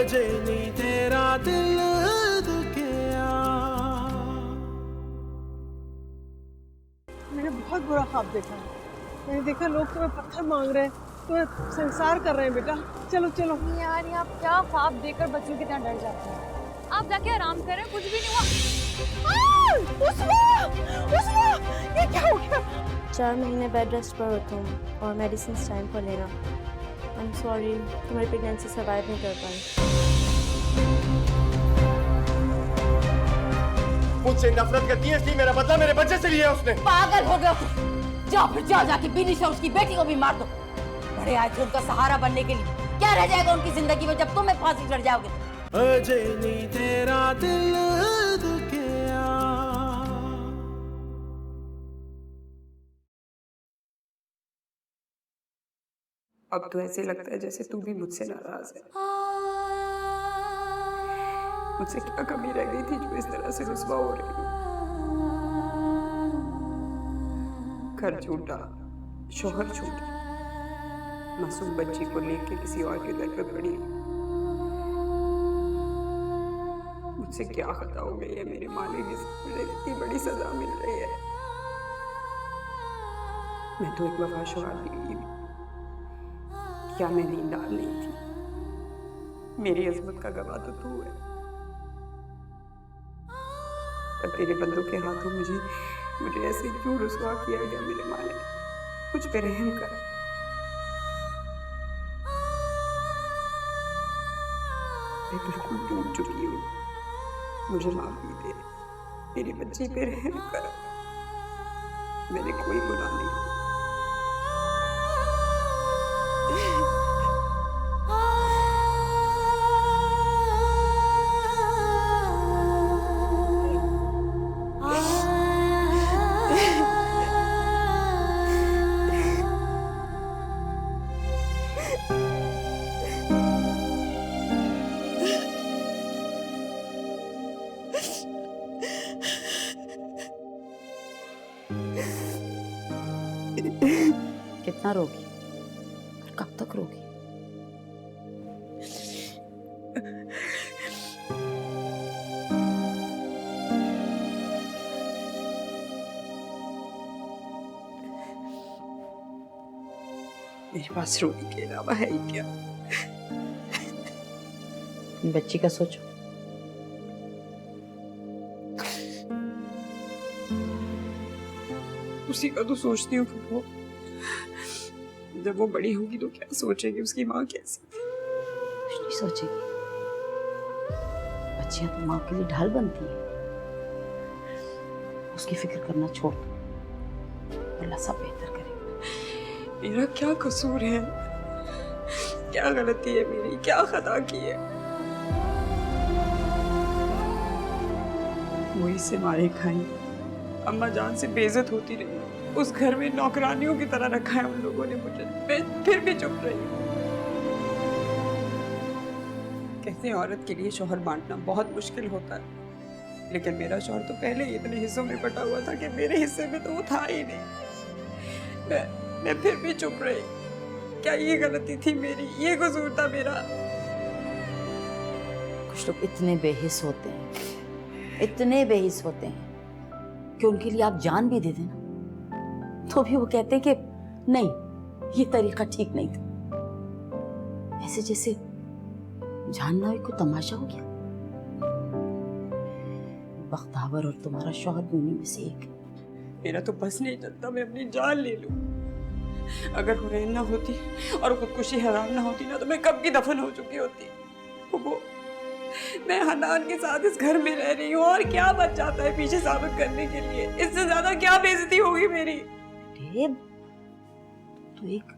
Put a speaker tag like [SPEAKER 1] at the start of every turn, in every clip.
[SPEAKER 1] Jenny तेरा दिल दुखिया।
[SPEAKER 2] मैंने बहुत बुरा ख्वाब देखा। मैंने देखा लोग तुम्हें पत्थर मांग रहे हैं, तुम्हें संसार कर रहे हैं। बेटा चलो चलो।
[SPEAKER 3] यार ये आप क्या ख्वाब देखकर बच्चों की तरह डर जाते हैं? आप जाके आराम करें, कुछ भी नहीं हुआ।
[SPEAKER 2] उस्मा, ये क्या हो गया?
[SPEAKER 4] 4 महीने बेड रेस्ट पर हो तुम और मेडिसिन टाइम पर लेना। आई एम सॉरी, तुम्हारी प्रेगनेंसी सर्वाइव नहीं कर पाई।
[SPEAKER 5] मुझसे नफरत करती है इसलिए मेरा बदला मेरे बच्चे से लिया उसने।
[SPEAKER 6] पागल हो गए? जाओ फिर जाके बीनी से उसकी बेटी को भी मार दो। बड़े आए थे उनका सहारा बनने के लिए, क्या रह जाएगा उनकी जिंदगी में जब तुम्हें फांसी चढ़ जाओगे?
[SPEAKER 1] जेनी तेरा दिल दुखिया।
[SPEAKER 7] अब तो ऐसे लगता है जैसे तू भी मुझसे नाराज है। मुझसे क्या कमी रह गई थी जो इस तरह से रुस्वा हो रही हूँ? घर छूटा, शोहर छूटा, मासूम बच्ची को लेके किसी और के दर पे पड़ी। मुझसे क्या खता हो गई है मेरे मालिक, मुझे इतनी बड़ी सजा मिल रही है। मैं तो एक वफाशुदा बीवी हूँ, क्या मैं दीनदार नहीं थी? मेरी अजमत का गवाह तो तू है। पर तेरे बंदों के हाथों मुझे ऐसे क्यों रुसवा किया गया मेरे मालिक? मुझ पे रहम कर। मैं बिल्कुल टूट चुकी हूँ, मुझे माफी दे। मेरी बच्ची पे रहम कर, मैंने कोई गुनाह नहीं किया।
[SPEAKER 6] कितना रोगी और कब तक रोगी?
[SPEAKER 7] मेरे पास रोने के अलावा है ही क्या?
[SPEAKER 6] बच्ची का सोचो।
[SPEAKER 7] उसी का तो सोचती हूँ फूफो। जब वो बड़ी होगी तो क्या सोचेगी? उसकी माँ कैसी थी?
[SPEAKER 6] कुछ नहीं सोचेगी। बच्चियां तो माँ के लिए ढाल बनती है। उसकी फिक्र करना छोड़ दो, अल्लाह सब बेहतर करेगा।
[SPEAKER 7] मेरा क्या कसूर है? क्या गलती है मेरी? क्या खता की है? वही से मारे खाई, अम्मा जान से बेइज्जत होती रही, उस घर में नौकरानियों की तरह रखा है उन लोगों ने मुझे। मैं फिर भी चुप रही। कहते हैं औरत के लिए शौहर बांटना बहुत मुश्किल होता है, लेकिन मेरा शौहर तो पहले ही इतने हिस्सों में बटा हुआ था कि मेरे हिस्से में तो वो था ही नहीं। मैं फिर भी चुप रही। क्या ये गलती थी मेरी? ये कसूर था मेरा?
[SPEAKER 6] कुछ लोग इतने बेहिस होते हैं, इतने बेहिस होते हैं कि उनके लिए आप जान भी दे देना तो भी वो कहते हैं कि नहीं, ये तरीका ठीक नहीं था। ऐसे जैसे जानना भी कोई तमाशा हो गया। बख्तावर और तुम्हारा शौहर दोनों में से एक।
[SPEAKER 7] मेरा तो बस नहीं चलता मैं अपनी जान ले लूं। अगर हुरैन ना होती और खुदकुशी हराम ना होती ना तो मैं कब की दफन हो चुकी होती। वो मैं हनान के साथ इस घर में रह रही हूँ और क्या बच जाता है पीछे साबित करने के लिए? इससे ज्यादा क्या बेइज्जती होगी मेरी?
[SPEAKER 6] तो एक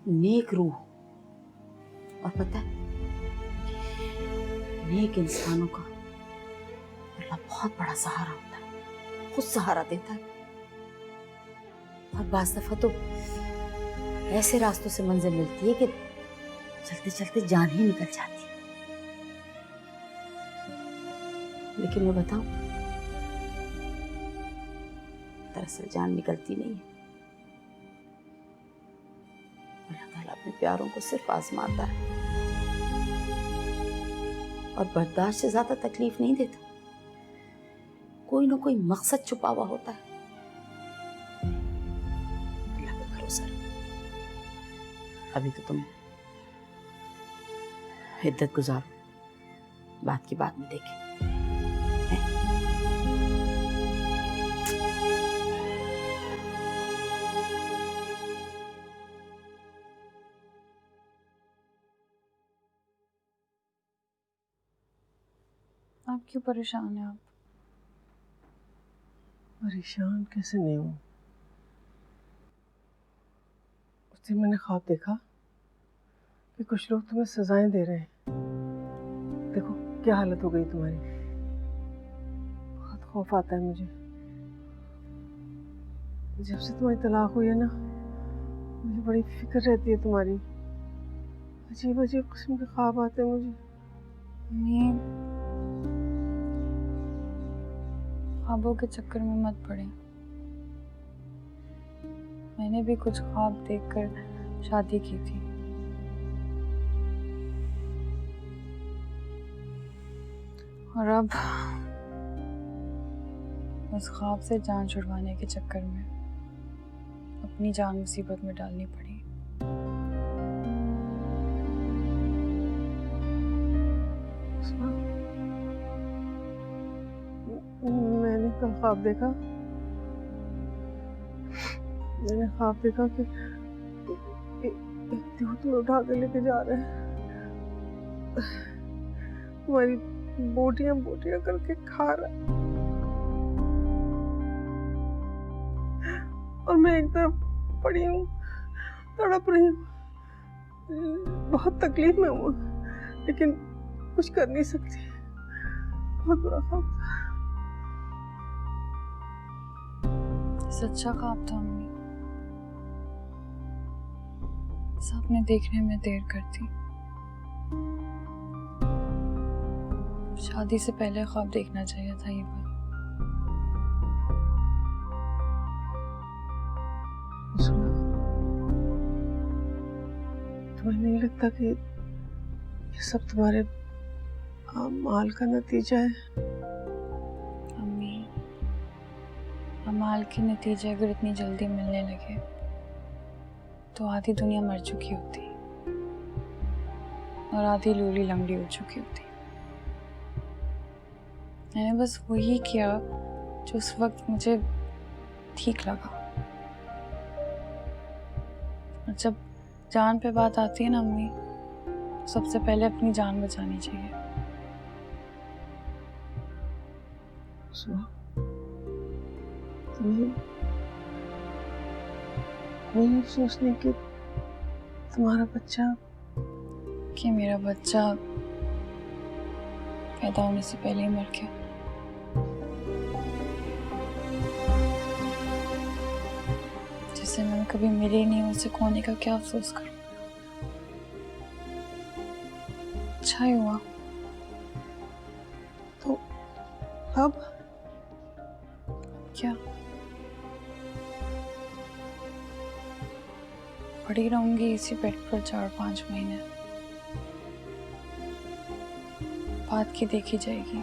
[SPEAKER 6] नेक रूह, और पता है नेक इंसानों का अल्लाह बहुत बड़ा सहारा होता है, खुद सहारा देता है। और बाज़ दफा तो ऐसे रास्तों से मंजिल मिलती है कि चलते चलते जान ही निकल जाती है। लेकिन मैं बताऊं, दरअसल जान निकलती नहीं है। अल्लाह ताला अपने प्यारों को सिर्फ आजमाता है। और बर्दाश्त से ज्यादा तकलीफ नहीं देता। कोई ना कोई मकसद छुपा हुआ होता है। अल्लाह पे भरोसा रखो। अभी तो तुम इद्दत गुजारो, बात की बात में देखें।
[SPEAKER 3] आप क्यों परेशान हैं? आप
[SPEAKER 2] परेशान कैसे नहीं हूँ? उस दिन मैंने ख्वाब देखा कि कुछ लोग तुम्हें सजाएं दे रहे हैं। देखो क्या हालत हो गई तुम्हारी। बहुत खौफ आता है मुझे। जब से तुम्हारी तलाक हुई है ना, मुझे बड़ी फिक्र रहती है तुम्हारी। अजीब अजीब किस्म के ख्वाब आते हैं मुझे।
[SPEAKER 3] ख्वाबों के चक्कर में मत पड़े। मैंने भी कुछ ख्वाब देखकर शादी की थी। और अब उस ख्वाब से जान छुड़वाने के चक्कर में अपनी जान मुसीबत में डालनी पड़ी।
[SPEAKER 2] मैंने कल ख्वाब देखा। मैंने ख्वाब देखा कि एक देव तुम्हें उठा के लेके जा रहे हैं। तुम्हारी बोटियां बोटियां करके खा रहा है। और मैं एक तरफ पड़ी हूँ, तड़प रही हूँ। बहुत तकलीफ में हूँ, लेकिन कुछ कर नहीं सकती। बहुत बुरा ख्वाब था।
[SPEAKER 3] सच्चा ख्वाब था अम्मी। सपने देखने में देर करती। शादी से पहले ख्वाब देखना चाहिए था ये बात।
[SPEAKER 2] तुम्हें नहीं लगता कि ये सब तुम्हारे अमाल का नतीजा है?
[SPEAKER 3] अम्मी, अमाल के नतीजे अगर इतनी जल्दी मिलने लगे तो आधी दुनिया मर चुकी होती और आधी लूली लंगड़ी हो चुकी होती। मैंने बस वही किया जो उस वक्त मुझे ठीक लगा। और जब जान पे बात आती है ना अम्मी, सबसे पहले अपनी जान बचानी चाहिए।
[SPEAKER 2] तुम्हें कोई अफसोस नहीं कि तुम्हारा बच्चा,
[SPEAKER 3] कि मेरा बच्चा पैदा होने से पहले ही मर गया। जिसे मैं कभी मिली नहीं, उसे खोने का क्या अफसोस करूं। अच्छा ही हुआ।
[SPEAKER 2] तो अब
[SPEAKER 3] क्या पड़ी रहूंगी इसी बेड पर 4-5 महीने। बात की देखी जाएगी।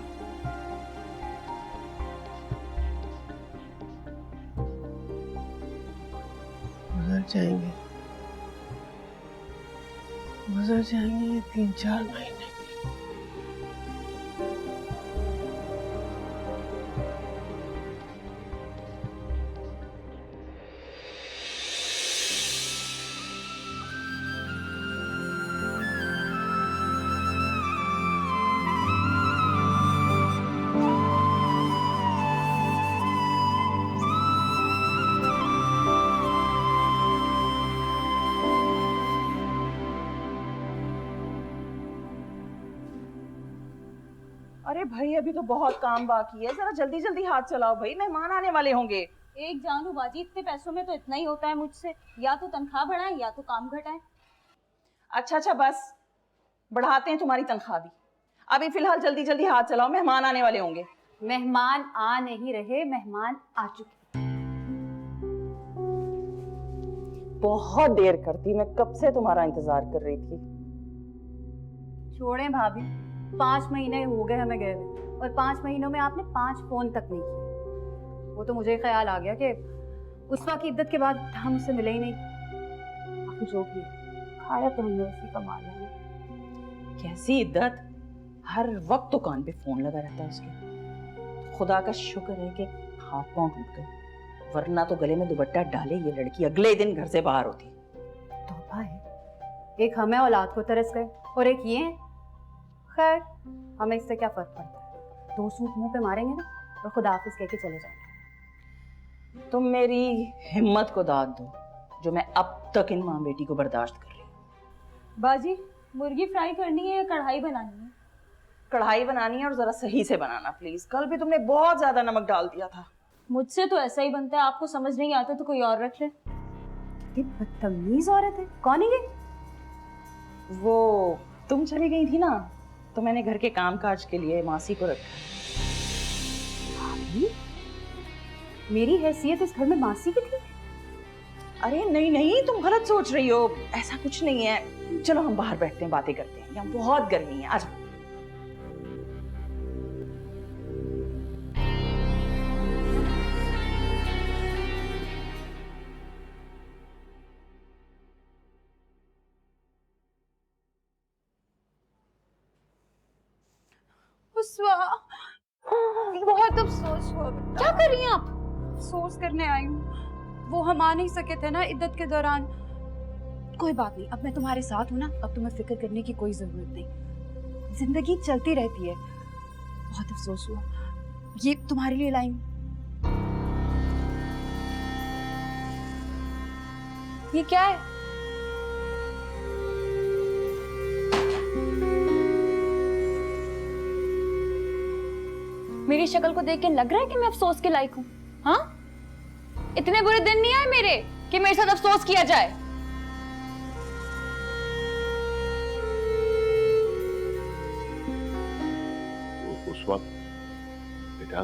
[SPEAKER 2] गुजर जाएंगे ये 3-4 महीने।
[SPEAKER 8] अरे भाई अभी तो बहुत काम बाकी है, जरा जल्दी जल्दी हाथ चलाओ भाई, मेहमान आने वाले होंगे।
[SPEAKER 9] एक जानू बाजी, इतने पैसों में तो इतना ही होता है मुझसे। या तो तनख्वाह बढ़ाएं या तो काम घटाएं।
[SPEAKER 8] अच्छा बस बढ़ाते हैं तुम्हारी तनख्वाह भी। अभी फिलहाल जल्दी जल्दी हाथ चलाओ, मेहमान आने वाले होंगे।
[SPEAKER 9] मेहमान आ नहीं रहे, मेहमान आ चुके।
[SPEAKER 8] बहुत देर करती, मैं कब से तुम्हारा इंतजार कर रही थी।
[SPEAKER 9] छोड़ें भाभी, 5 महीने हो गए हमें गए हुए और 5 महीनों में आपने 5 फोन तक नहीं किए। वो तो मुझे ख्याल आ गया कि उस्मा की इद्दत के बाद हम उससे मिले ही नहीं। आखिर जो भी है, खाया तो हमने उसी का माल है।
[SPEAKER 8] कैसी इद्दत, हर वक्त दुकान पे फोन लगा रहता है उसके। खुदा का शुक्र है कि हाथ पांव टूट गए, वरना तो गले में दुपट्टा डाले ये लड़की अगले दिन घर से बाहर होती।
[SPEAKER 9] तौबा है, एक हमें औलाद को तरस गए और एक ये हैं। खैर, हमें इससे क्या फर्क पड़ता है, 2 सूट मुंह पे मारेंगे ना और खुदा हाफिज कह के चले जाएंगे।
[SPEAKER 8] तुम मेरी हिम्मत को दाद दो जो मैं अब तक इन माँ बेटी को बर्दाश्त कर रही हूँ।
[SPEAKER 9] बाजी, मुर्गी फ्राई करनी है या कढ़ाई बनानी है?
[SPEAKER 8] कढ़ाई बनानी है और जरा सही से बनाना प्लीज। कल भी तुमने बहुत ज्यादा नमक डाल दिया था।
[SPEAKER 9] मुझसे तो ऐसा ही बनता है, आपको समझ नहीं आता तो कोई और रख ले। कितनी बदतमीज औरत है। कौन है ये?
[SPEAKER 8] वो तुम चली गई थी ना, तो मैंने घर के कामकाज के लिए मासी को रखा।
[SPEAKER 9] मेरी हैसियत इस घर में मासी की थी?
[SPEAKER 8] अरे नहीं नहीं, तुम गलत सोच रही हो, ऐसा कुछ नहीं है। चलो हम बाहर बैठते हैं, बातें करते हैं, यहाँ बहुत गर्मी है। आ जाओ।
[SPEAKER 9] बहुत अफसोस हुआ। क्या कर रही हैं आप? अफसोस करने आई हूँ। वो हम आ नहीं सके थे ना इद्दत के दौरान। कोई बात नहीं, अब मैं तुम्हारे साथ हूँ ना, अब तुम्हें फिक्र करने की कोई जरूरत नहीं। जिंदगी चलती रहती है। बहुत अफसोस हुआ। ये तुम्हारे लिए लाई हूँ। ये क्या है? मेरी शक्ल को देख के लग रहा है कि मैं अफसोस के लायक हूँ? हाँ, इतने बुरे दिन नहीं आए मेरे कि मेरे साथ अफसोस किया जाए।
[SPEAKER 5] उस वक्त बेटा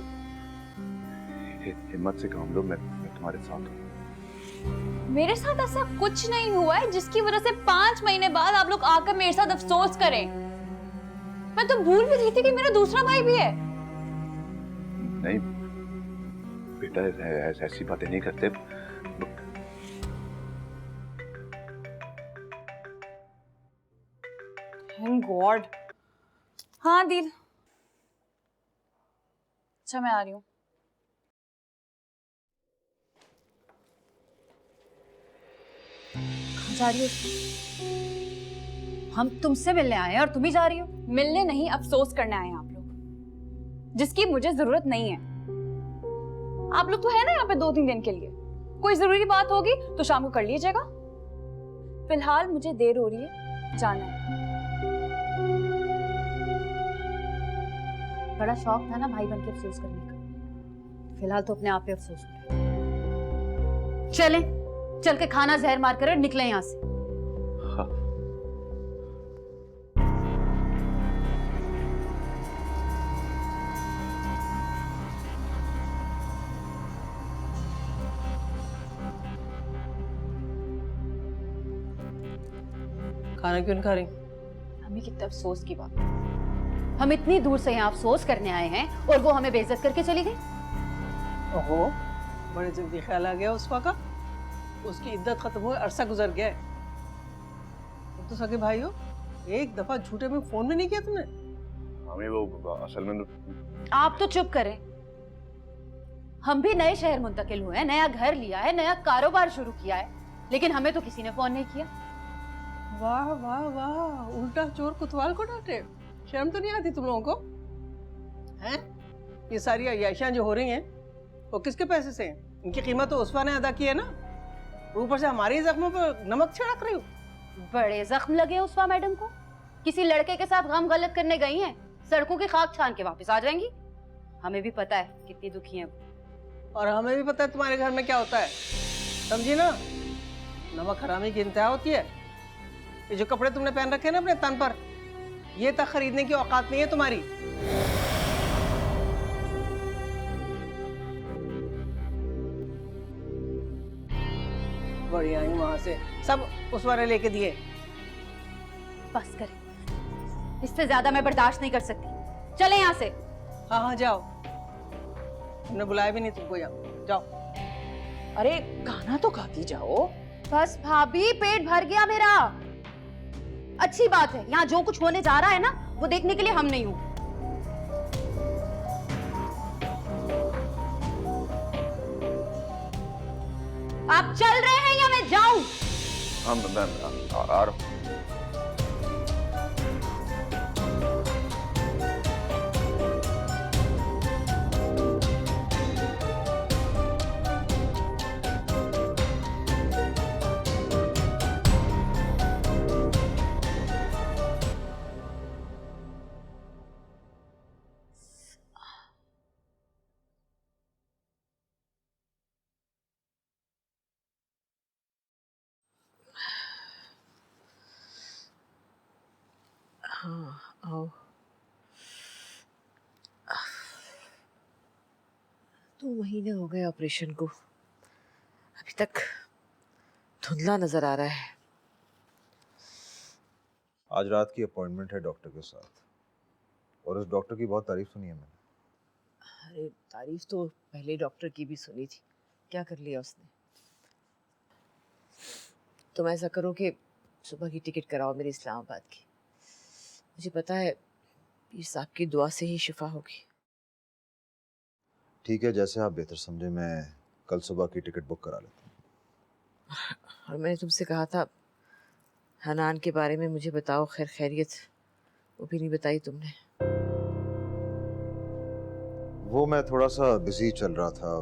[SPEAKER 5] हिम्मत से काम लो, मैं तुम्हारे साथ हूँ।
[SPEAKER 3] मेरे साथ ऐसा कुछ नहीं हुआ है जिसकी वजह से 5 महीने बाद आप लोग आकर मेरे साथ अफसोस करें। मैं तो भूल भी गई थी कि मेरा दूसरा भाई भी है।
[SPEAKER 5] नहीं बेटा, ऐसी बातें नहीं करते।
[SPEAKER 3] Thank God. हाँ दिल, अच्छा मैं आ रही हूँ। कहाँ जा रही हो? हम तुमसे मिलने आए हैं और तुम ही जा रही हो? मिलने नहीं, अफसोस करने आए हैं आप लोग, जिसकी मुझे जरूरत नहीं है। आप लोग तो है ना यहाँ पे 2-3 दिन के लिए। कोई जरूरी बात होगी तो शाम को कर लीजिएगा। फिलहाल मुझे देर हो रही है, जाना है। बड़ा शौक था ना भाई बन के अफसोस करने का, फिलहाल तो अपने आप पे अफसोस हो रहा है। चलें, चल के खाना जहर मार कर निकले यहाँ से।
[SPEAKER 5] हाँ।
[SPEAKER 2] खाना क्यों नहीं खा रही?
[SPEAKER 9] हमें कितना अफसोस की बात। हम इतनी दूर से यहाँ अफसोस करने आए हैं और वो हमें बेइज्जत करके चली गई।
[SPEAKER 2] ओहो, बड़े जल्दी ख्याल आ गया उस्मा का। उसकी इद्दत खत्म हुए अरसा गुजर गया है। तुम तो सगे भाई हो, एक दफा झूठे में फोन में नहीं किया तुमने?
[SPEAKER 5] हमें वो असल में
[SPEAKER 9] आप तो चुप करें। हम भी नए शहर मुंतकिल हुए हैं, नया घर लिया है, नया कारोबार शुरू किया है, लेकिन हमें तो किसी ने फोन नहीं किया।
[SPEAKER 2] वाह वाह वाह, उल्टा चोर कुतवाल को डांटे। शर्म तो नहीं आती तुम लोगों को? हैं? ये सारी अय्याशियां जो हो रही हैं वो किसके पैसे से हैं? इनकी कीमत तो उस्मा ने अदा की है ना, ऊपर से हमारे जख्मों पर नमक छिड़क रही हो।
[SPEAKER 9] बड़े जख्म लगे उस्मा मैडम को। किसी लड़के के साथ गम गलत करने गई हैं, सड़कों की खाक छान के वापस आ जाएंगी। हमें भी पता है कितनी दुखी हैं वो।
[SPEAKER 2] और हमें भी पता है तुम्हारे घर में क्या होता है, समझी ना? नमक हरामी की इंतहा होती है। ये जो कपड़े तुमने पहन रखे हैं ना अपने तन पर, ये तक खरीदने की औकात नहीं है तुम्हारी। बड़ी आई वहां से, सब उस वाले लेके दिए।
[SPEAKER 9] बस करें, इससे ज्यादा मैं बर्दाश्त नहीं कर सकती। चले यहाँ से।
[SPEAKER 2] हाँ हाँ जाओ, हमने बुलाया भी नहीं तुमको, जाओ।
[SPEAKER 8] अरे गाना तो गाती जाओ।
[SPEAKER 9] बस भाभी, पेट भर गया मेरा। अच्छी बात है, यहाँ जो कुछ होने जा रहा है ना, वो देखने के लिए हम नहीं हूं। आप चल रहे हैं या मैं जाऊं?
[SPEAKER 5] हम आ रहा हूँ।
[SPEAKER 2] हाँ आओ। 2 महीने हो गए ऑपरेशन को, अभी तक धुंधला नजर आ रहा है।
[SPEAKER 10] आज रात की अपॉइंटमेंट है डॉक्टर के साथ, और उस डॉक्टर की बहुत तारीफ सुनी है मैंने।
[SPEAKER 2] अरे तारीफ तो पहले डॉक्टर की भी सुनी थी, क्या कर लिया उसने। तुम ऐसा करो कि सुबह की टिकट कराओ मेरी इस्लामाबाद की। मुझे पता है पीर साहब की दुआ से ही शिफा होगी।
[SPEAKER 10] ठीक है, जैसे आप बेहतर समझे, मैं कल सुबह की टिकट बुक करा लेता हूँ।
[SPEAKER 2] और मैंने तुमसे कहा था हनान के बारे में मुझे बताओ, खैर खैरियत, वो भी नहीं बताई तुमने।
[SPEAKER 10] वो मैं थोड़ा सा बिजी चल रहा था,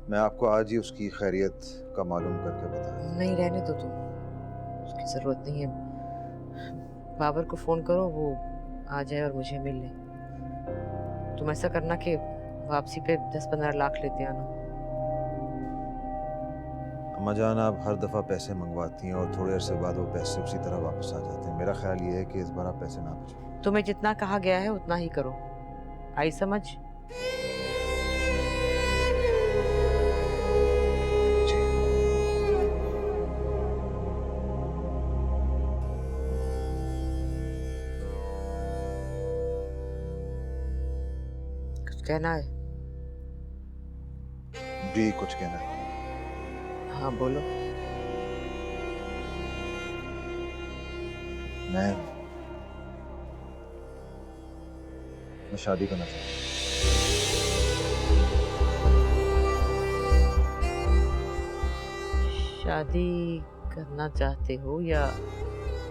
[SPEAKER 10] मैं आपको आज ही उसकी खैरियत का मालूम करके बताया।
[SPEAKER 2] नहीं रहने दो तुम, उसकी ज़रूरत नहीं है। बाबर को फ़ोन करो, वो आ जाए और मुझे मिल ले। तुम ऐसा करना कि वापसी पे 10-15 लाख लेते आना।
[SPEAKER 10] अम्मा जान, आप हर दफ़ा पैसे मंगवाती हैं और थोड़े अरसे बाद वो पैसे उसी तरह वापस आ जाते हैं। मेरा ख्याल ये है कि इस बार आप पैसे ना बचाओ।
[SPEAKER 2] तुम्हें जितना कहा गया है उतना ही करो, आई समझ? कुछ कहना है?
[SPEAKER 10] जी कुछ कहना है?
[SPEAKER 2] हाँ बोलो।
[SPEAKER 10] मैं शादी करना चाहता हूँ।
[SPEAKER 2] शादी करना चाहते हो या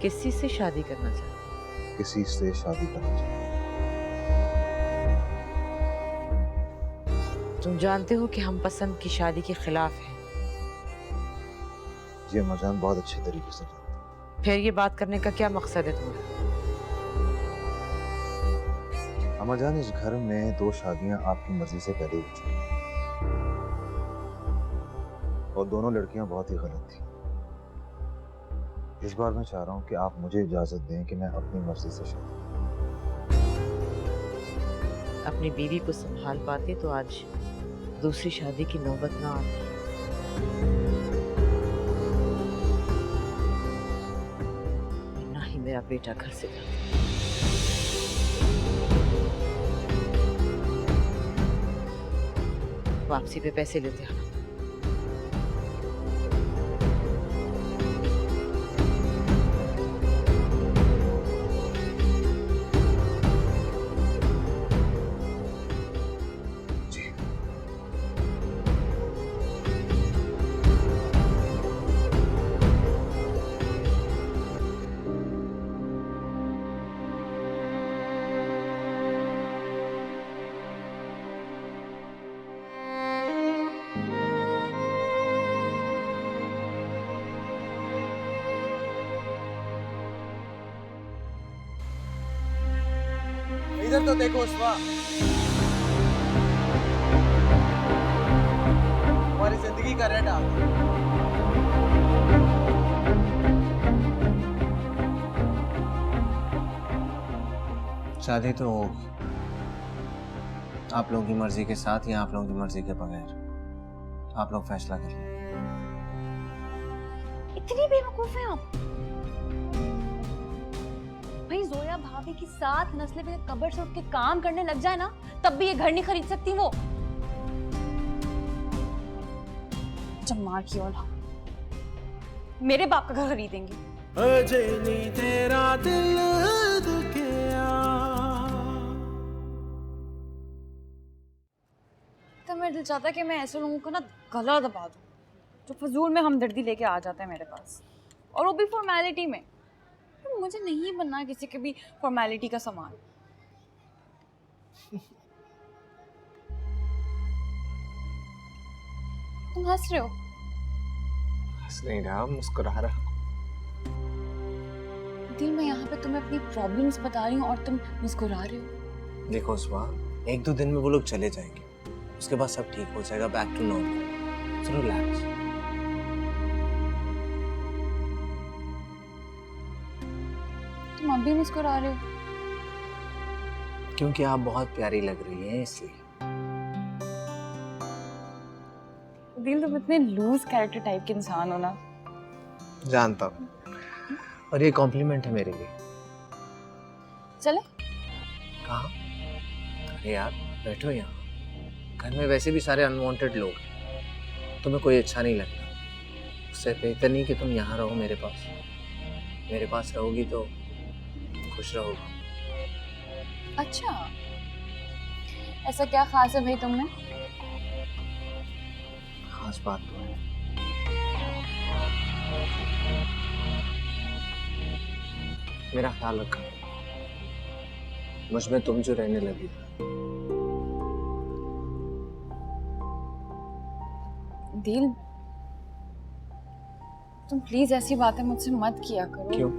[SPEAKER 2] किसी से शादी करना चाहते हो?
[SPEAKER 10] किसी से शादी करना चाहता हूँ।
[SPEAKER 2] तुम जानते हो कि हम पसंद की शादी के खिलाफ हैं।
[SPEAKER 10] जी अम्मा जान, बहुत अच्छे तरीके से जानते हैं।
[SPEAKER 2] फिर ये बात करने का क्या मकसद है तुम्हारा?
[SPEAKER 10] अम्मा जान, इस घर में 2 शादियां आपकी मर्जी से पहले हो चुकी हैं, और दोनों लड़कियां बहुत ही गलत थी। इस बार मैं चाह रहा हूं कि आप मुझे इजाजत दें कि मैं अपनी मर्जी से शादी।
[SPEAKER 2] अपनी बीवी को संभाल पाते तो आज दूसरी शादी की नौबत ना आती। ना ही मेरा बेटा घर से जाता। वापसी पे पैसे लेते आना।
[SPEAKER 1] इधर तो देखो उस्मा, हमारी जिंदगी का रेड आ गया। शादी तो होगी, आप लोगों की मर्जी के साथ या आप लोगों की मर्जी के बगैर, आप लोग फैसला कर लें।
[SPEAKER 9] इतनी बेवकूफ हैं आप? भाई
[SPEAKER 3] भाई जोया भाभी की 7 नस्लें भी कब्र से उठ के काम करने लग जाए ना, तब भी ये घर नहीं खरीद सकती वो। जम्मार की औलाद मेरे बाप का घर खरीदेंगी।
[SPEAKER 11] तेरा दिल दुखिया।
[SPEAKER 3] तो मेरा दिल चाहता है कि मैं ऐसे लोगों को ना गला दबा दूं जो फजूल में हमदर्दी लेके आ जाते हैं मेरे पास, और वो भी फॉर्मेलिटी में। तो मुझे नहीं बनना किसी के भी फॉर्मेलिटी का सामान। तुम हंस रहे हो?
[SPEAKER 1] हंस नहीं रहा, मुस्कुरा रहा।
[SPEAKER 3] दिल, मैं यहाँ पे तुम्हें अपनी प्रॉब्लम्स बता रही हूँ और तुम मुस्कुरा रहे हो।
[SPEAKER 1] देखो उसवा, 1-2 दिन में वो लोग चले जाएंगे, उसके बाद सब ठीक हो जाएगा, back to normal. So relax.
[SPEAKER 3] तुम अब भी मुस्कुरा रहे हो?
[SPEAKER 1] क्योंकि आप बहुत प्यारी लग रही हैं इसलिए।
[SPEAKER 3] दिल, तुम इतने लूज कैरेक्टर टाइप के इंसान हो ना।
[SPEAKER 1] जानता हूँ, और ये कॉम्प्लीमेंट है मेरे लिए।
[SPEAKER 3] चले?
[SPEAKER 1] कहाँ? अरे यार बैठो यहाँ, घर में वैसे भी सारे अनवांटेड लोग हैं, तुम्हें कोई अच्छा नहीं लगता। उससे बेहतर नहीं कि तुम यहाँ रहो मेरे पास। मेरे पास रहोगी तो खुश रहोगी।
[SPEAKER 3] अच्छा, ऐसा क्या खास है भाई तुम में?
[SPEAKER 1] खास बात तो है। मेरा ख्याल रखा, मुझ में तुम जो रहने लगी।
[SPEAKER 3] दिल, तुम प्लीज ऐसी बातें मुझसे मत किया करो।
[SPEAKER 1] क्यों?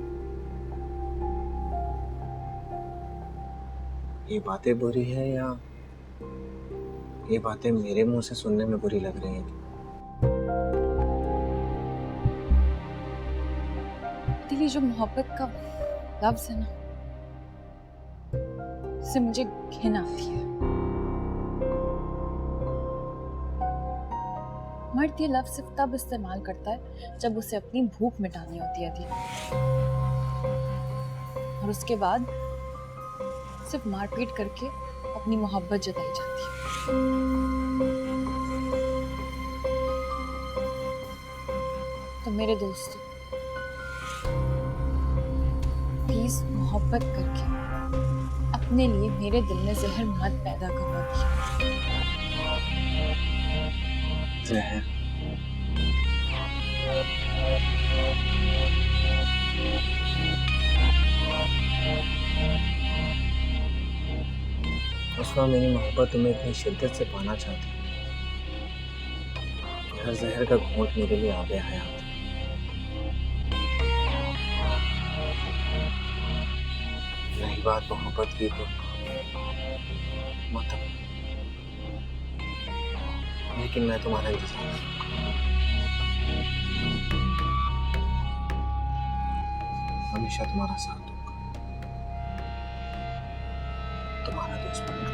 [SPEAKER 1] ये बातें बुरी है या ये बातें मेरे मुंह से सुनने में बुरी लग रही हैं?
[SPEAKER 3] दिल, ये जो मोहब्बत का लफ्ज है ना, उससे मुझे घिन आती है। मर्द ये लफ्ज सिर्फ तब इस्तेमाल करता है जब उसे अपनी भूख मिटानी होती है दिल, और उसके बाद सिर्फ मारपीट करके अपनी मोहब्बत जताई जाती है। तो मेरे दोस्तों, प्लीज मोहब्बत करके अपने लिए मेरे दिल में जहर मत पैदा करवा दिया।
[SPEAKER 1] जहर? उसका मेरी मोहब्बत तुम्हें इतनी शिद्दत से पाना चाहती है, हर जहर का घूंट मेरे लिए आबे हयात है। रही बात मोहब्बत की तो मतलब, लेकिन मैं तुम्हारा इंतजार करूंगा, हमेशा तुम्हारा साथ दूंगा, तुम्हारा दोस्त बनूंगा।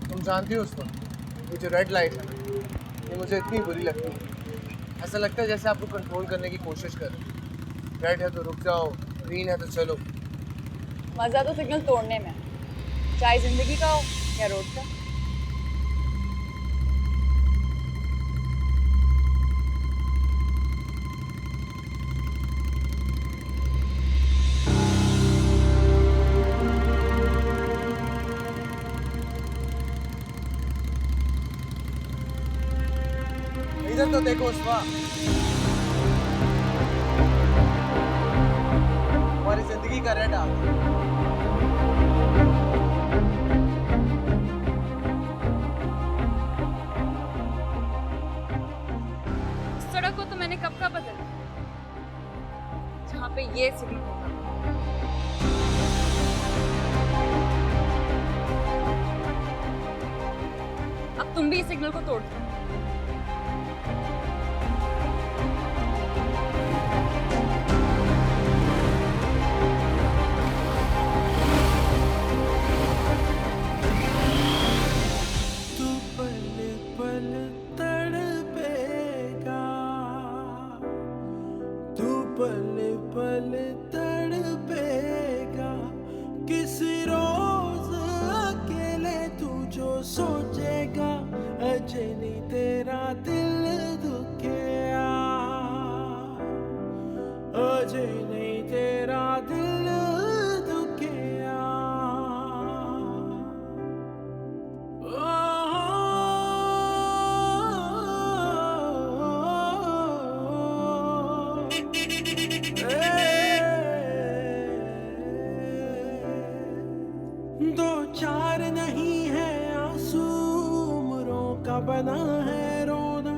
[SPEAKER 11] तुम जानती हो उसको, ये जो रेड लाइट है ना, ये मुझे इतनी बुरी लगती है। ऐसा लगता है जैसे आपको कंट्रोल करने की कोशिश कर रही है। रेड है तो रुक जाओ, ग्रीन है तो चलो।
[SPEAKER 3] मजा तो सिग्नल तोड़ने में, चाहे जिंदगी का हो या रोड का।
[SPEAKER 11] इधर तो देखो उसवा, हमारी जिंदगी का रेड आ गया।
[SPEAKER 3] सड़क को तो मैंने कब का बदला, जहाँ पे ये सिग्नल होगा। तुम भी इस सिग्नल को तोड़ दो।
[SPEAKER 12] तू पल पल तड़पेगा, तू पल पल तड़पेगा, किसी रोज अकेले तू जो सोचेगा, अजय नहीं तेरा दिल दुखेगा, अजय नहीं तेरा दिल दुखेगा। दो चार नहीं है आंसू, उम्रों का बना है रोना,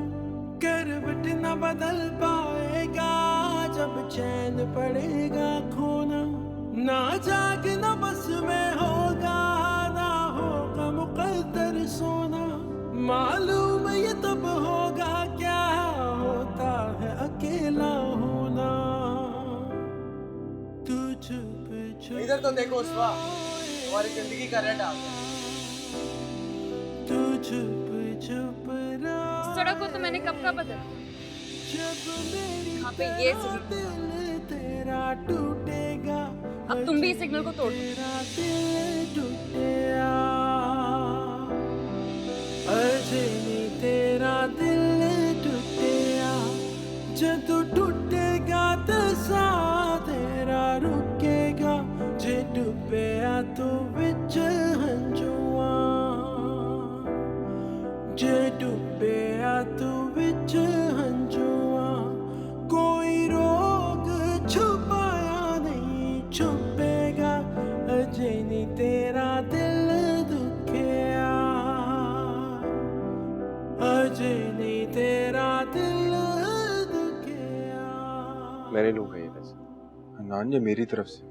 [SPEAKER 12] करवट न बदल पाएगा जब चैन पड़ेगा खोना, ना जागना बस में होगा, ना होगा मुकद्दर सोना, मालूम ये तब होगा क्या होता है अकेला होना। तू चुप चुप
[SPEAKER 11] इधर तो देखो उस्वा, हमारी जिंदगी का रेड आ गया।
[SPEAKER 12] तू चुप चुप
[SPEAKER 3] सड़क को तो मैंने कब का बदला, यहाँ पे ये सिग्नल,
[SPEAKER 12] तेरा टूटेगा,
[SPEAKER 3] अब तुम भी इस सिग्नल को तोड़ दो।
[SPEAKER 12] तेरा दिल टूटेगा, अजय नहीं तेरा दिल टूटेगा, जदू टूटेगा तो सा तेरा रुकेगा, जे डुबेया तो विच हंजुआ, जे डुबेया तो विच हंजुआ, कोई रोग छुपाया नहीं छुपेगा, अजय नहीं तेरा दिल दुखेगा, अजय नहीं तेरा दिल दुखेगा।
[SPEAKER 5] मैंने लूंगा ये पैसे।
[SPEAKER 13] हन्नान, ये मेरी तरफ से।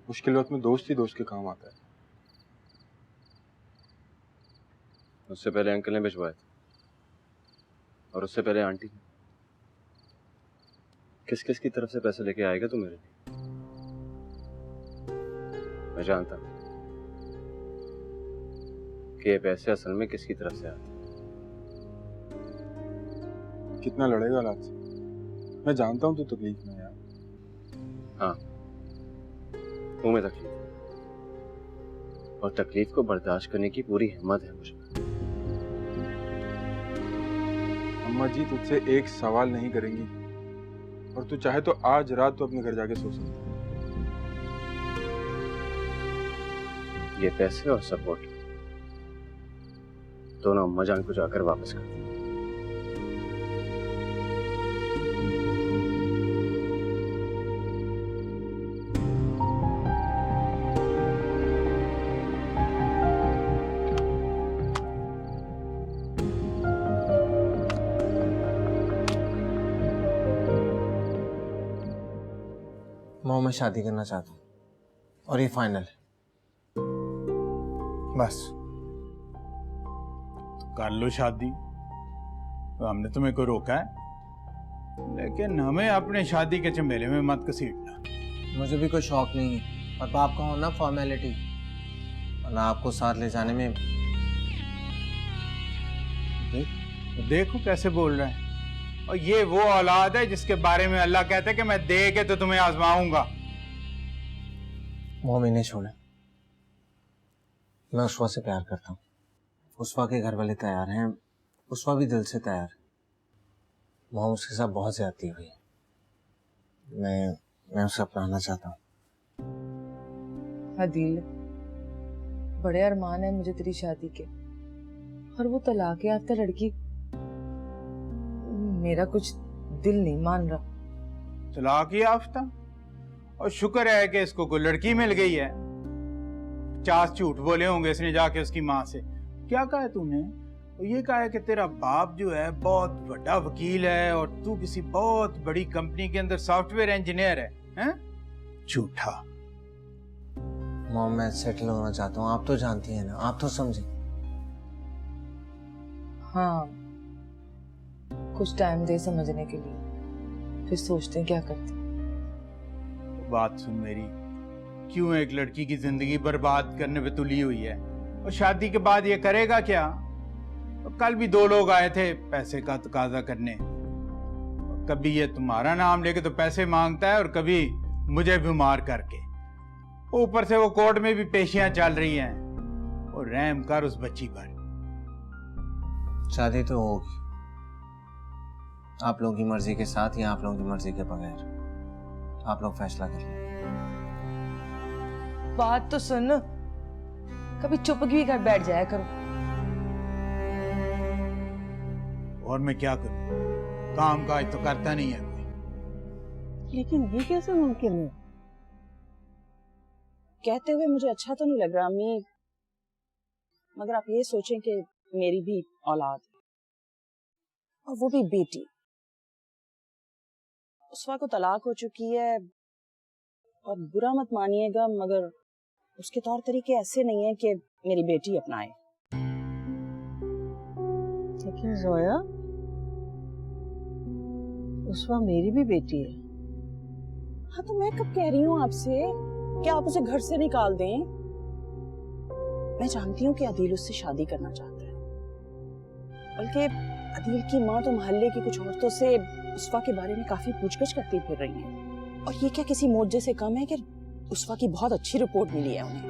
[SPEAKER 13] मुश्किल वक्त में दोस्त ही दोस्त के काम आता है।
[SPEAKER 5] उससे पहले अंकल ने भिजवाए थे, और उससे पहले आंटी ने। किस किस की तरफ से पैसे लेके आएगा तू मेरे लिए? मैं जानता हूं कि ये पैसे असल में किसकी तरफ से आते।
[SPEAKER 13] कितना लड़ेगा हालात से? मैं जानता हूं तू तकलीफ में यार।
[SPEAKER 5] हाँ, वो मैं तकलीफ, और तकलीफ को बर्दाश्त करने की पूरी हिम्मत है मुझे।
[SPEAKER 13] अम्मा जी तुझसे एक सवाल नहीं करेंगी, और तू चाहे तो आज रात तो अपने घर जाके सो सकती है।
[SPEAKER 5] ये पैसे और सपोर्ट दोनों अम्मा जान को जाकर वापस कर दे।
[SPEAKER 1] माँ, मैं शादी करना चाहता हूँ, और ये फाइनल है, बस।
[SPEAKER 14] कर लो शादी, तो हमने तुम्हें को रोका है, लेकिन हमें अपने शादी के झमेले में मत घसीटना।
[SPEAKER 1] मुझे भी कोई शौक नहीं है, पर बाप का होना फॉर्मेलिटी, वरना आपको साथ ले जाने में।
[SPEAKER 14] देखो कैसे बोल रहे हैं, और ये वो औलाद है जिसके बारे में अल्लाह कहता है कि मैं दे के तो तुम्हें आजमाऊंगा।
[SPEAKER 1] वो इन्हें छोड़े, मैं उस्वा से प्यार करता हूँ। उस्वा के घर वाले तैयार हैं, उस्वा भी दिल से तैयार है। वहाँ उसके साथ बहुत ज्यादती हुई है, मैं उसे अपनाना चाहता हूँ।
[SPEAKER 2] अदील, बड़े अरमान है मुझे तेरी शादी के, और वो तलाक याफ्ता लड़की, मेरा कुछ दिल नहीं मान रहा।
[SPEAKER 14] तलाक याफ्ता? और शुक्र है कि इसको कोई लड़की मिल गई है। 50 झूठ बोले होंगे इसने जाके उसकी माँ से। क्या कहा है तूने? और ये कहा है कि तेरा बाप जो है बहुत बड़ा वकील है और तू किसी बहुत बड़ी कंपनी के अंदर सॉफ्टवेयर इंजीनियर है, हैं? झूठा।
[SPEAKER 1] मॉम, मैं सेटल होना चाहता हूँ, आप तो जानती हैं ना, आप तो समझे।
[SPEAKER 15] हाँ, कुछ टाइम दे समझने के लिए, फिर सोचते हैं क्या करते।
[SPEAKER 14] बात सुन मेरी, क्यों एक लड़की की जिंदगी बर्बाद करने पे तुली हुई है? और शादी के बाद ये करेगा क्या? और कल भी 2 लोग आए थे पैसे का तकाजा करने। कभी ये तुम्हारा नाम लेके तो पैसे मांगता है और कभी मुझे बीमार करके। ऊपर से वो कोर्ट में भी पेशियां चल रही हैं। और रहम कर उस बच्ची पर।
[SPEAKER 1] शादी तो होगी, आप लोगों की मर्जी के साथ या आप लोगों की मर्जी के बगैर, आप लोग फैसला कर लें।
[SPEAKER 15] बात तो सुन, कभी चुप भी कर बैठ जाया करो।
[SPEAKER 14] और मैं क्या करूं? काम काज तो करता नहीं है कोई।
[SPEAKER 8] लेकिन ये कैसे मुमकिन है? कहते हुए मुझे अच्छा तो नहीं लग रहा अम्मी, मगर आप ये सोचें कि मेरी भी औलाद है, और वो भी बेटी। उसवा को तलाक हो चुकी है, और बुरा मत मानिएगा मगर उसके तौर तरीके ऐसे नहीं है कि मेरी बेटी अपनाए।
[SPEAKER 2] लेकिन जोया, उसवा मेरी भी बेटी है।
[SPEAKER 8] हाँ तो मैं कब कह रही हूँ आपसे कि आप उसे घर से निकाल दें? मैं जानती हूँ कि अदील उससे शादी करना चाहता है, बल्कि अदील की माँ तो मोहल्ले की कुछ औरतों से उसवा के बारे में काफी पूछगछ करती फिर रही है। और ये क्या किसी मोर्जे से कम है कि उसवा की बहुत अच्छी रिपोर्ट मिली है उन्हें।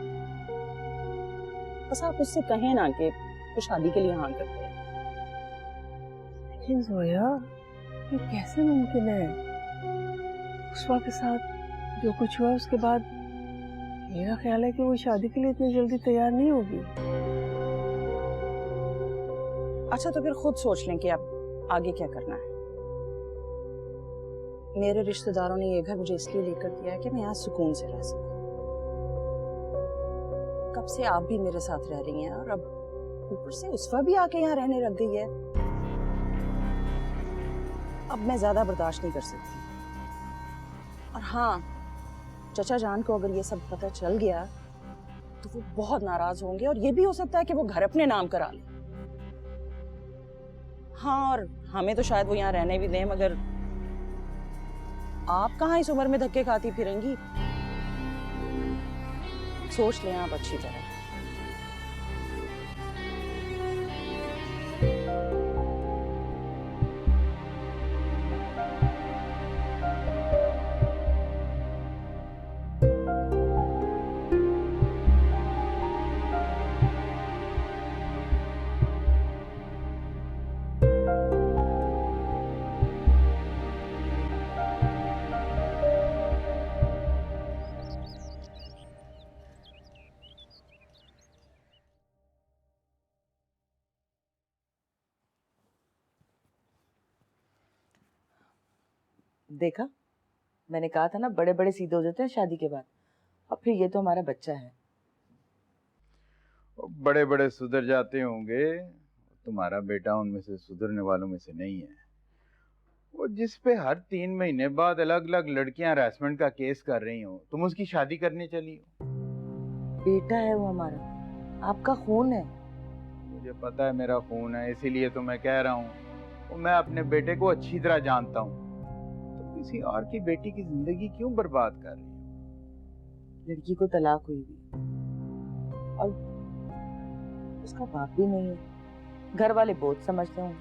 [SPEAKER 8] बस आप उससे कहें ना कि वो शादी के लिए हाँ करते हैं।
[SPEAKER 2] लेकिन जोया, ये कैसे मुमकिन है? उसवा के साथ जो कुछ हुआ उसके बाद मेरा ख्याल है कि वो शादी के लिए इतनी जल्दी तैयार नहीं होगी।
[SPEAKER 8] अच्छा तो फिर खुद सोच लें कि अब आगे क्या करना है। मेरे रिश्तेदारों ने ये घर मुझे इसलिए लेकर दिया है कि मैं यहाँ सुकून से रह सकूं। कब से आप भी मेरे साथ रह रही हैं और अब ऊपर से उसवा भी आके यहाँ रहने लग गई है। अब मैं ज्यादा बर्दाश्त नहीं कर सकती। और हाँ, चचा जान को अगर ये सब पता चल गया तो वो बहुत नाराज होंगे, और ये भी हो सकता है कि वो घर अपने नाम करा ले। हाँ, और हमें तो शायद वो यहाँ रहने भी दें, मगर आप कहाँ इस उम्र में धक्के खाती फिरेंगी? सोच लें आप अच्छी तरह।
[SPEAKER 15] देखा, मैंने कहा था ना, बड़े बड़े सीधे हो जाते हैं शादी के बाद। और फिर ये तो हमारा बच्चा है।
[SPEAKER 14] बड़े बड़े सुधर जाते होंगे, तुम्हारा बेटा उनमें से सुधरने वालों में से नहीं है। वो जिस पे हर 3 महीने बाद अलग अलग लड़कियां हरासमेंट का केस कर रही हो, तुम उसकी शादी करने चली हो।
[SPEAKER 15] बेटा है वो हमारा, आपका खून है।
[SPEAKER 14] मुझे पता है मेरा खून है, इसीलिए तो मैं कह रहा हूँ। वो मैं अपने बेटे को अच्छी तरह जानता हूँ। तो किसी और की बेटी की जिंदगी क्यों बर्बाद कर रही हो?
[SPEAKER 15] लड़की को तलाक हुई भी, और उसका बाप भी नहीं है। घर वाले बहुत समझते होंगे,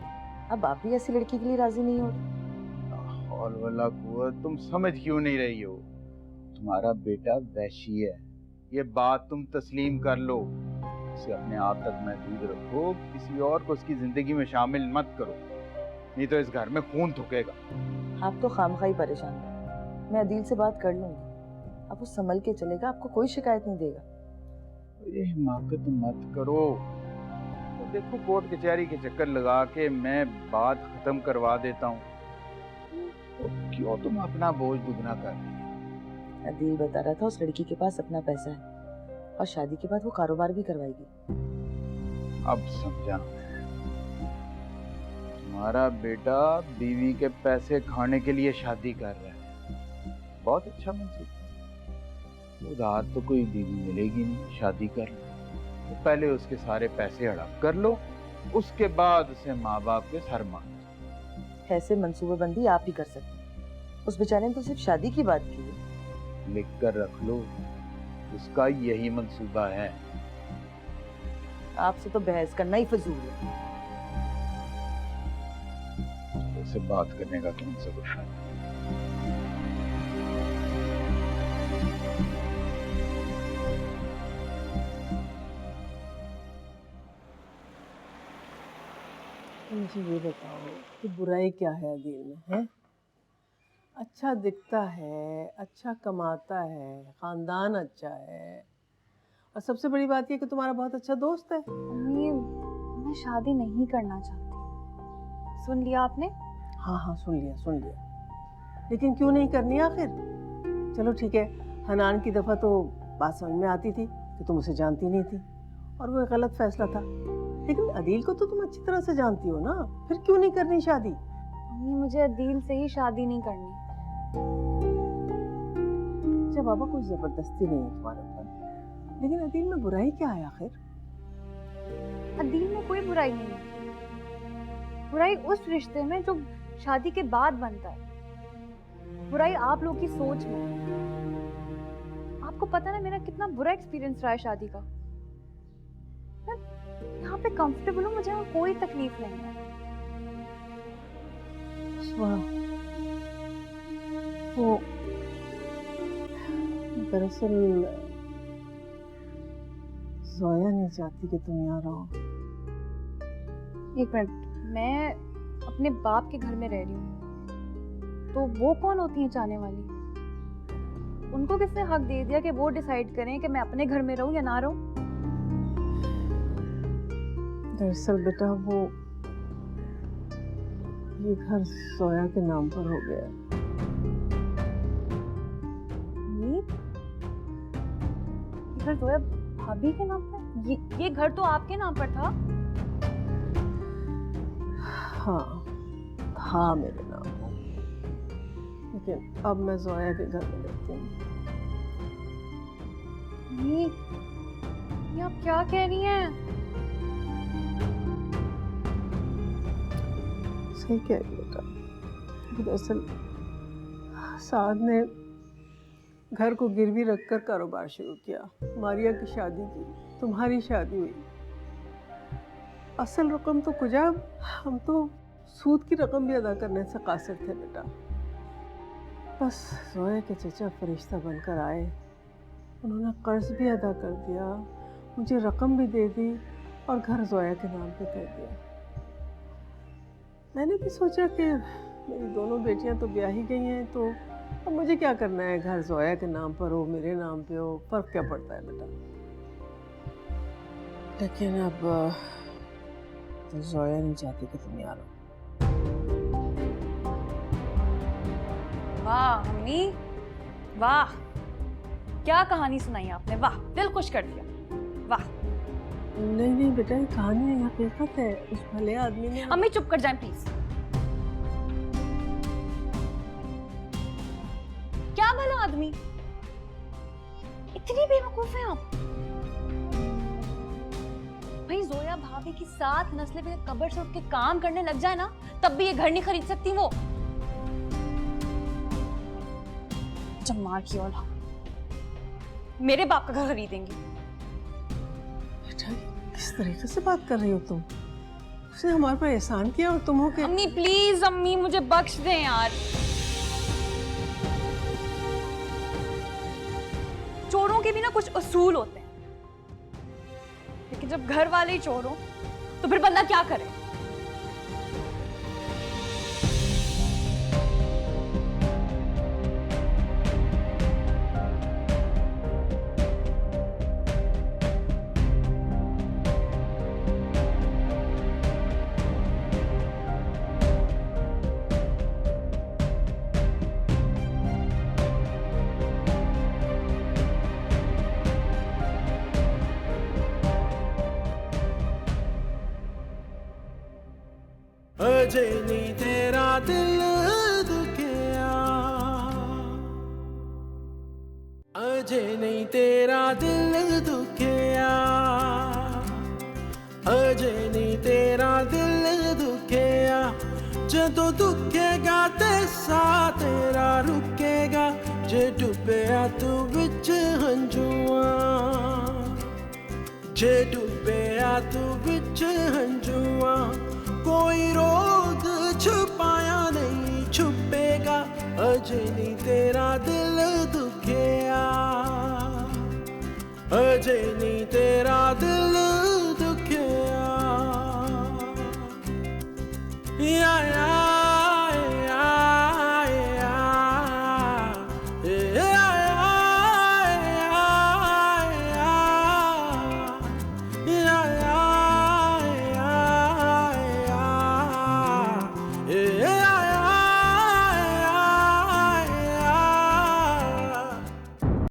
[SPEAKER 15] अब बाप भी ऐसी लड़की के लिए राजी नहीं हो रहा।
[SPEAKER 14] हौल वला कुव्वत, तुम समझ क्यों नहीं रही हो? तुम्हारा बेटा वैशी है, ये बात तुम तस्लीम कर लो। उसे अपने आप तक महदूद रखो, किसी और को उसकी जिंदगी में शामिल मत करो, नहीं तो इस घर में खून थूकेगा।
[SPEAKER 15] आप तो खामखाई परेशान हैं। मैं अदील से बात कर लूंगी, अब वो संभल के चलेगा, आपको कोई शिकायत नहीं देगा।
[SPEAKER 14] ये हिमाकत मत करो। तो देखो, कोर्ट कचहरी के चक्कर लगा के मैं बात खत्म करवा देता हूँ, तो क्यों तुम अपना बोझ दुगना कर रही हो?
[SPEAKER 15] अदील बता रहा था उस लड़की के पास अपना पैसा है, और शादी के बाद वो कारोबार भी करवाएगी।
[SPEAKER 14] अब समझा। तुम्हारा बेटा बीवी के पैसे खाने के लिए शादी कर रहा है, बहुत अच्छा मंसूब। उधार तो कोई बीवी मिलेगी नहीं, शादी कर लो तो पहले उसके सारे पैसे हड़प कर लो, उसके बाद उसे माँ बाप के सर मान।
[SPEAKER 15] ऐसे मंसूबाबंदी आप ही कर सकते हैं। उस बेचारे ने तो सिर्फ शादी की बात की है।
[SPEAKER 14] लिख कर रख लो, उसका यही मंसूबा है।
[SPEAKER 15] आपसे तो बहस करना ही फजूल है।
[SPEAKER 14] उससे बात करने का कौन सा गुस्सा है?
[SPEAKER 2] मुझे ये बताओ कि बुराई क्या है अदील में, है? अच्छा दिखता है, अच्छा कमाता है, खानदान अच्छा है, और सबसे बड़ी बात ये कि तुम्हारा बहुत अच्छा दोस्त है।
[SPEAKER 3] अम्मी, मैं शादी नहीं करना चाहती। सुन लिया आपने?
[SPEAKER 2] हाँ हाँ, सुन लिया सुन लिया। लेकिन क्यों नहीं करनी आखिर? चलो ठीक है, हनान की दफ़ा तो बात समझ में आती थी कि तुम उसे जानती नहीं थी और वो एक गलत फैसला था। लेकिन अदील को तो तुम अच्छी तरह से जानती हो ना, फिर क्यों नहीं करनी शादी?
[SPEAKER 3] अम्मी, मुझे अदील से ही शादी नहीं करनी।
[SPEAKER 2] अच्छा बाबा, कोई जबरदस्ती नहीं है तुम्हारे ऊपर, लेकिन अदील में बुराई क्या है आखिर?
[SPEAKER 3] अदील में कोई बुराई नहीं है। बुराई उस रिश्ते में जो शादी के बाद बनता है। बुराई आप लोग की सोच में। आपको पता ना मेरा कितना बुरा एक्सपीरियंस रहा है शादी का। मैं यहाँ पे कंफर्टेबल हूँ, मुझे यहाँ कोई तकलीफ नहीं है।
[SPEAKER 2] वो दरअसल जोया नहीं चाहती कि तुम यहाँ रहो।
[SPEAKER 3] एक मिनट, मैं अपने बाप के घर में रह रही हूँ, तो वो कौन होती है चाहने वाली? उनको किसने हक दे दिया कि वो डिसाइड करें कि मैं अपने घर में रहूँ या ना रहूँ?
[SPEAKER 2] दरअसल बेटा, वो ये घर जोया के नाम पर हो गया।
[SPEAKER 3] ये घर जोया भाभी के नाम पर? ये घर तो आपके नाम पर था।
[SPEAKER 2] हाँ मेरे नाम पर, लेकिन अब मैं जोया के घर में रहती हूँ।
[SPEAKER 3] ये आप क्या कह रही हैं?
[SPEAKER 2] सही कह रही बेटा। दरअसल साद ने घर को गिरवी रखकर कारोबार शुरू किया। मारिया की शादी की, तुम्हारी शादी हुई। असल रकम तो कुजा, हम तो सूद की रकम भी अदा करने से कासिर थे बेटा। बस जोया के चचा फरिश्ता बनकर आए, उन्होंने कर्ज भी अदा कर दिया, मुझे रकम भी दे दी और घर जोया के नाम पे कर दिया। मैंने भी सोचा कि मेरी दोनों बेटियां तो ब्याह ही गई हैं, तो अब मुझे क्या करना है, घर जोया के नाम पर हो, मेरे नाम पे हो, फर्क क्या पड़ता है बेटा। लेकिन अब तो जोया नहीं चाहती कि तुम यहाँ रहो।
[SPEAKER 3] वाह अम्मी, वाह, क्या कहानी सुनाई आपने, वाह, दिल खुश कर दिया, वाह।
[SPEAKER 2] नहीं बेटा, ये कहानी नहीं, हकीकत है। उस भले आदमी ने।
[SPEAKER 3] अम्मी चुप कर जाएं प्लीज। क्या भला आदमी? इतनी बेवकूफ हैं आप? भाई जोया भाभी की 7 नस्लें भी कब्र से उठ के काम करने लग जाए ना, तब भी ये घर नहीं खरीद सकती वो। जम्मा की औलाद मेरे बाप का घर खरीदेंगी।
[SPEAKER 2] बेटा किस तरीके से बात कर रही हो तुम? उसने हमारे पर एहसान किया और तुम हो के।
[SPEAKER 3] अम्मी प्लीज, अम्मी मुझे बख्श दें यार। चोरों के भी ना कुछ उसूल होते हैं, लेकिन जब घर वाले ही चोर हो तो फिर बंदा क्या करे?
[SPEAKER 12] अजे नहीं तेरा दिल दुखिया, अजे नहीं तेरा दिल दुखिया, अजे नी तेरा दिल दुखेया जदों दुखेगा ते सा तेरा रुकेगा जे डुबया तू विच हंजुआं जे डुबया तू विच हंजुआं कोई रोग छुपाया नहीं छुपेगा अजे नी तेरा दिल दुखेया अजे नी तेरा दिल